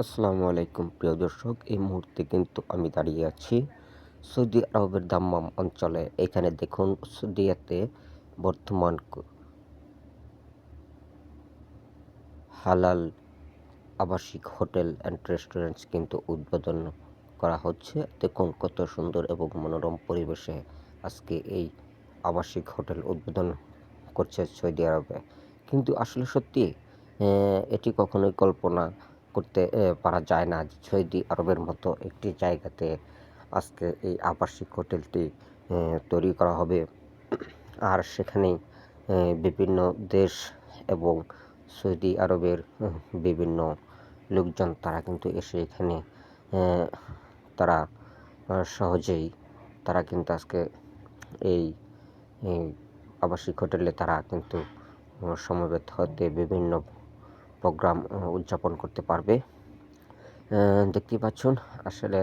আসসালামু আলাইকুম প্রিয় দর্শক। এই মুহূর্তে কিন্তু আমি দাঁড়িয়ে আছি সৌদি আরবের দাম্মাম অঞ্চলে। এখানে দেখুন সৌদিয়াতে বর্তমান হালাল আবাসিক হোটেল অ্যান্ড রেস্টুরেন্টস কিন্তু উদ্বোধন করা হচ্ছে। দেখুন কত সুন্দর এবং মনোরম পরিবেশে আজকে এই আবাসিক হোটেল উদ্বোধন করছে সৌদি আরবে। কিন্তু আসলে সত্যি এটি কখনোই কল্পনা করতে পারা যায় না যে সৌদি আরবের মতো একটি জায়গাতে আজকে এই আবাসিক হোটেলটি তৈরি করা হবে। আর সেখানেই বিভিন্ন দেশ এবং সৌদি আরবের বিভিন্ন লোকজন তারা কিন্তু এসে এখানে অ্যা তারা সহজেই তারা কিন্তু আজকে এই এই আবাসিক হোটেলে তারা কিন্তু সমবেত হতে বিভিন্ন প্রোগ্রাম উদযাপন করতে পারবে। দেখতেই পাচ্ছেন আসলে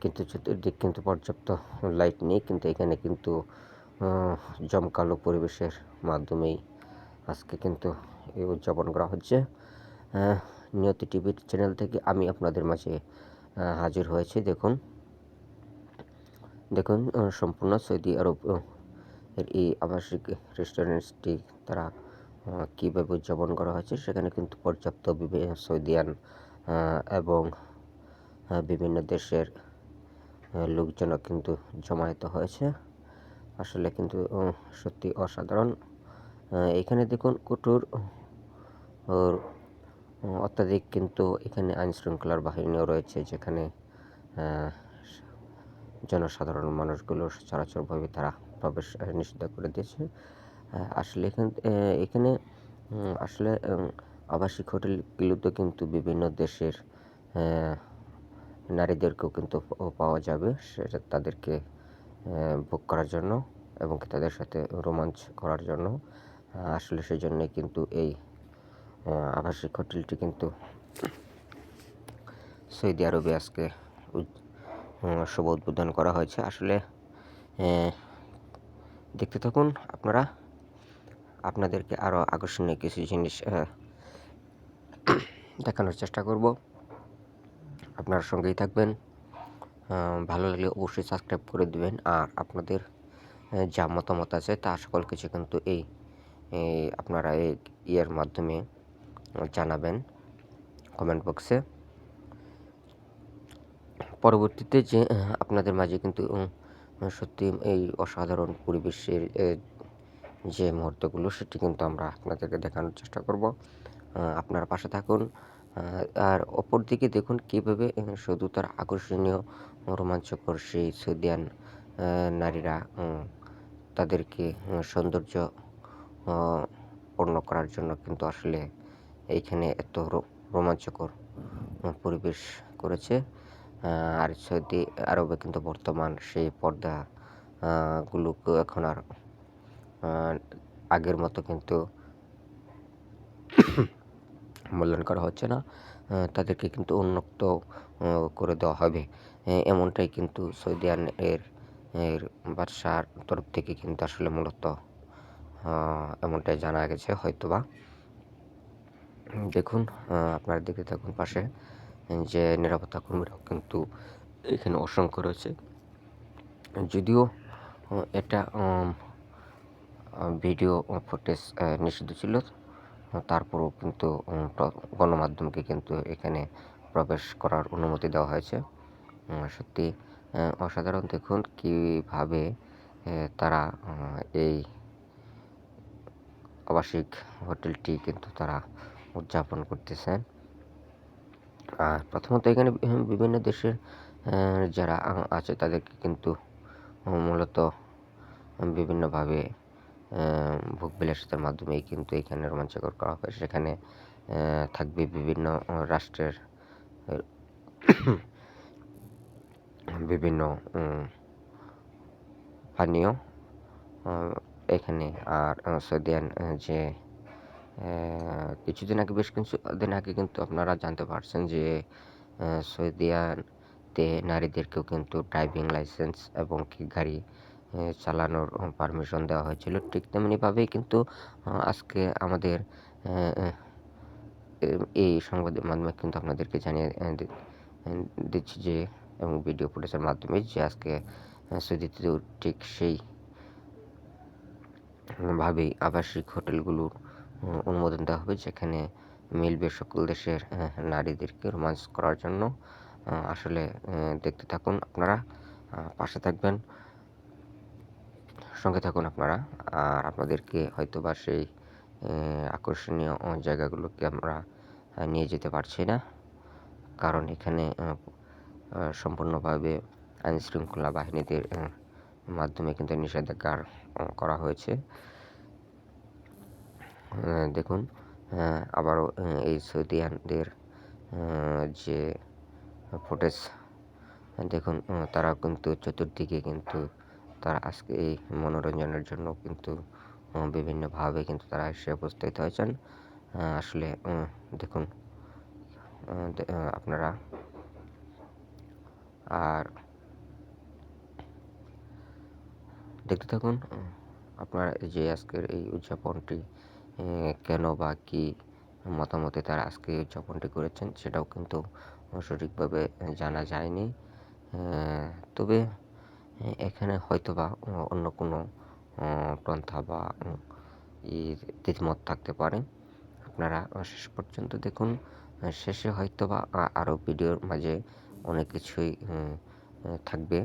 কিন্তু চতুর্দিক কিন্তু পর্যাপ্ত লাইট নেই, কিন্তু এখানে কিন্তু জমকালো পরিবেশের মাধ্যমেই আজকে কিন্তু এই উদযাপন করা হচ্ছে। নিয়তি টিভির চ্যানেল থেকে আমি আপনাদের মাঝে হাজির হয়েছি। দেখুন দেখুন সম্পূর্ণ সৌদি আরব এর এই আবাসিক রেস্টুরেন্টসটি তারা কীভাবে উদযাপন করা হয়েছে। সেখানে কিন্তু পর্যাপ্ত সৌদিয়ান এবং বিভিন্ন দেশের লোকজনও কিন্তু জমায়েত হয়েছে। আসলে কিন্তু সত্যি অসাধারণ। এখানে দেখুন কঠোর ওর অত্যাধিক কিন্তু এখানে আইনশৃঙ্খলার বাহিনীও রয়েছে, যেখানে জনসাধারণ মানুষগুলো চরাচরভাবে তারা প্রবেশ নিষিদ্ধ করে দিয়েছে। আসলে এখানে আসলে আবাসিক হোটেলগুলোতে কিন্তু বিভিন্ন দেশের নারীদেরকেও কিন্তু পাওয়া যাবে, সেটা তাদেরকে ভোগ করার জন্য এবং তাদের সাথে রোমাঞ্চ করার জন্য। আসলে সেজন্যই কিন্তু এই আবাসিক হোটেলটি কিন্তু সৌদি আরবে আজকে শুভ উদ্বোধন করা হয়েছে। আসলে দেখতে থাকুন আপনারা, আপনাদেরকে আরও আকর্ষণীয় কিছু জিনিস দেখানোর চেষ্টা করব। আপনারা সঙ্গেই থাকবেন। ভালো লাগলে অবশ্যই সাবস্ক্রাইব করে দেবেন। আর আপনাদের যা মতামত আছে তা সকল কিছু কিন্তু এই আপনারা এই ইয়ের মাধ্যমে জানাবেন কমেন্ট বক্সে। পরবর্তীতে যে আপনাদের মাঝে কিন্তু সত্যি এই অসাধারণ পরিবেশের যে মুহূর্তগুলো সেটি কিন্তু আমরা আপনাদেরকে দেখানোর চেষ্টা করব। আপনারা পাশে থাকুন। আর অপরদিকে দেখুন কীভাবে শুধু তার আকর্ষণীয় রোমাঞ্চকর সেই সৌদিয়ান নারীরা তাদেরকে সৌন্দর্য পূর্ণ করার জন্য কিন্তু আসলে এইখানে এত রোমাঞ্চকর পরিবেশ করেছে। আর সৌদি আরবে কিন্তু বর্তমান সেই পর্দা গুলোকে এখন আর আগের মতো কিন্তু মূল্যায়ন করা হচ্ছে না। তাদেরকে কিন্তু উন্মুক্ত করে দেওয়া হবে। এমনটাই কিন্তু সৌদিয়ান এর বাদশার তরফ থেকে কিন্তু আসলে মূলত এমনটাই জানা গেছে হয়তোবা। দেখুন আপনারা দেখতে থাকুন পাশে যে নিরাপত্তা কর্মীরাও কিন্তু এখানে অসংখ্য রয়েছে। যদিও এটা ভিডিও ফুটেজ নিষিদ্ধ ছিল, তারপরেও কিন্তু গণমাধ্যমকে কিন্তু এখানে প্রবেশ করার অনুমতি দেওয়া হয়েছে। সত্যি অসাধারণ। দেখুন কীভাবে তারা এই আবাসিক হোটেলটি কিন্তু তারা উদযাপন করতেছেন। আর প্রথমত এখানে বিভিন্ন দেশের যারা আছে তাদেরকে কিন্তু মূলত বিভিন্নভাবে ভোগবিলাসিতার মাধ্যমেই কিন্তু এখানে রোমাঞ্চকর করা হয়। সেখানে থাকবে বিভিন্ন রাষ্ট্রের বিভিন্ন পানীয় এখানে। আর সৌদিয়ান যে কিছুদিন আগে বেশ কিছুদিন আগে কিন্তু আপনারা জানতে পারছেন যে সৌদিয়াতে নারীদেরকেও কিন্তু ড্রাইভিং লাইসেন্স এবং কি গাড়ি চালানোর পারমিশন দেওয়া হয়েছিল। ঠিক তেমনিভাবেই কিন্তু আজকে আমাদের এই সংবাদের মাধ্যমে কিন্তু আপনাদেরকে জানিয়ে দিচ্ছি যে, এবং ভিডিও ফুটেজের মাধ্যমে যে আজকে সৌদিতেও ঠিক সেই ভাবেই আবাসিক হোটেলগুলোর অনুমোদন দেওয়া হবে, যেখানে মিলবে সকল দেশের নারীদেরকে রোমান্স করার জন্য। আসলে দেখতে থাকুন আপনারা, পাশে থাকবেন, সঙ্গে থাকুন আপনারা। আর আপনাদেরকে হয়তোবা সেই আকর্ষণীয় জায়গাগুলোকে আমরা নিয়ে যেতে পারছি না, কারণ এখানে সম্পূর্ণভাবে আইনশৃঙ্খলা বাহিনীদের মাধ্যমে কিন্তু নিষেধাজ্ঞা করা হয়েছে। দেখুন, আবারও এই সৌদিয়ানদের যে ফুটেজ দেখুন, তারা কিন্তু চতুর্দিকে কিন্তু তারা আজকে এই মনোরঞ্জনের জন্য কিন্তু বিভিন্নভাবে কিন্তু তারা এসে উপস্থিত হয়েছেন। আসলে দেখুন আপনারা, আর দেখতে থাকুন আপনারা যে আজকের এই উদযাপনটি কেন বা কী মতামতে তারা আজকে এই উদযাপনটি করেছেন সেটাও কিন্তু সঠিকভাবে জানা যায়নি। তবে এখানে হয়তোবা অন্য কোনো পন্থা বা দ্বিমত থাকতে পারে। আপনারা শেষ পর্যন্ত দেখুন। শেষে হয়তোবা আরও ভিডিওর মাঝে অনেক কিছুই থাকবে,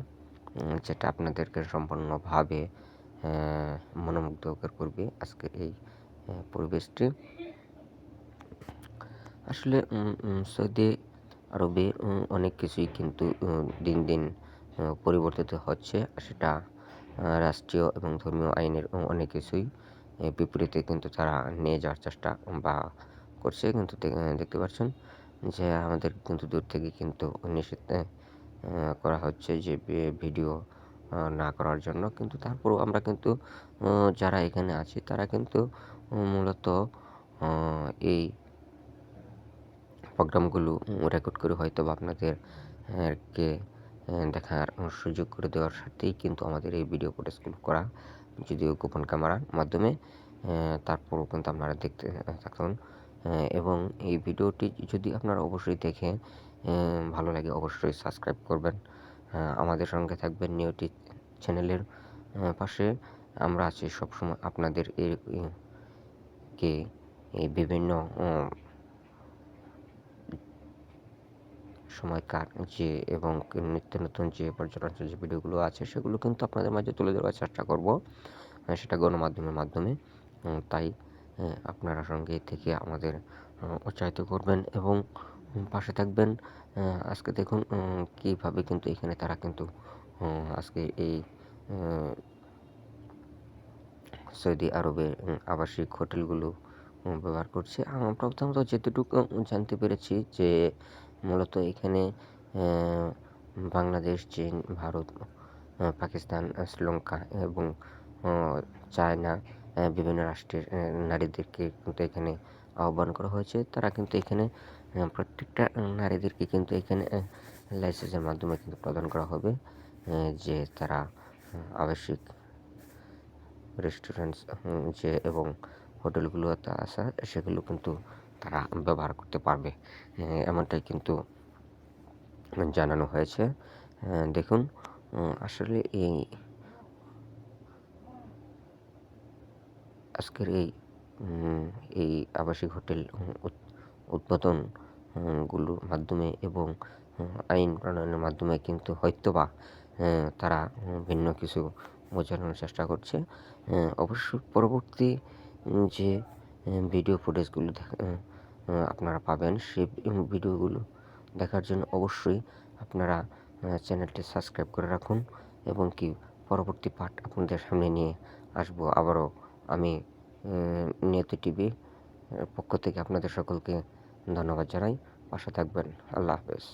যেটা আপনাদেরকে সম্পূর্ণভাবে মনোমুগ্ধকর করবে আজকের এই পরিবেশটি। আসলে সৌদি আরবে অনেক কিছুই কিন্তু দিন দিন পরিবর্তিত হচ্ছে। সেটা রাষ্ট্রীয় এবং ধর্মীয় আইনের অনেক কিছুই বিপরীতে কিন্তু তারা নিয়ে যাওয়ার চেষ্টা বা করছে। কিন্তু দেখতে পাচ্ছেন যে আমাদের কিন্তু দূর থেকে কিন্তু নিষেধ করা হচ্ছে যে ভিডিও না করার জন্য। কিন্তু তারপরেও আমরা কিন্তু যারা এখানে আছি তারা কিন্তু মূলত এই প্রোগ্রামগুলো রেকর্ড করে হয়তোবা আপনাদের কে দেখার সুযোগ করে দেওয়ার স্বার্থেই কিন্তু আমাদের এই ভিডিও ফুটেজগুলো করা, যদিও গোপন ক্যামেরার মাধ্যমে। তারপরেও কিন্তু আপনারা দেখতে থাকুন, এবং এই ভিডিওটি যদি আপনারা অবশ্যই দেখে ভালো লাগে অবশ্যই সাবস্ক্রাইব করবেন, আমাদের সঙ্গে থাকবেন নিউটি চ্যানেলের পাশে। আমরা আছি সবসময় আপনাদের কে এই বিভিন্ন সময়কার যে এবং নিত্য নতুন যে পর্যটন যে ভিডিওগুলো আছে সেগুলো কিন্তু আপনাদের মাঝে তুলে ধরার চেষ্টা করব, সেটা গণমাধ্যমের মাধ্যমে। তাই আপনারা সঙ্গে থেকে আমাদের উৎসাহিত করবেন এবং পাশে থাকবেন। আজকে দেখুন কীভাবে কিন্তু এখানে তারা কিন্তু আজকে এই সৌদি আরবের আবাসিক হোটেলগুলো ব্যবহার করছে। প্রথমত যেতটুকু জানতে পেরেছি যে মূলত এখানে বাংলাদেশ, চীন, ভারত, পাকিস্তান, শ্রীলঙ্কা এবং চায়না বিভিন্ন রাষ্ট্রের নারীদেরকে কিন্তু এখানে আহ্বান করা হয়েছে। তারা কিন্তু এখানে প্রত্যেকটা নারীদেরকে কিন্তু এখানে লাইসেন্সের মাধ্যমে কিন্তু প্রদান করা হবে যে তারা আবাসিক রেস্টুরেন্টস যে এবং হোটেলগুলোতে আসা সেগুলো কিন্তু তারা ব্যবহার করতে পারবে, এমনটাই কিন্তু জানানো হয়েছে। দেখুন, আসলে আজকের এই আবাসিক হোটেল উদ্বোধন গুলোর মাধ্যমে এবং আইন প্রণয়নের মাধ্যমে কিন্তু হয়তোবা তারা ভিন্ন কিছু বোঝানোর চেষ্টা করছে। অবশ্যই পরবর্তী যে ভিডিও ফুটেজগুলো আপনারা পাবেন সেই ভিডিওগুলো দেখার জন্য অবশ্যই আপনারা চ্যানেলটি সাবস্ক্রাইব করে রাখুন, এবং কি পরবর্তী পার্ট আপনাদের সামনে নিয়ে আসবো আবারও আমি। নিয়তি টিভি পক্ষ থেকে আপনাদের সকলকে ধন্যবাদ জানাই। পাশে থাকবেন। আল্লাহ হাফেজ।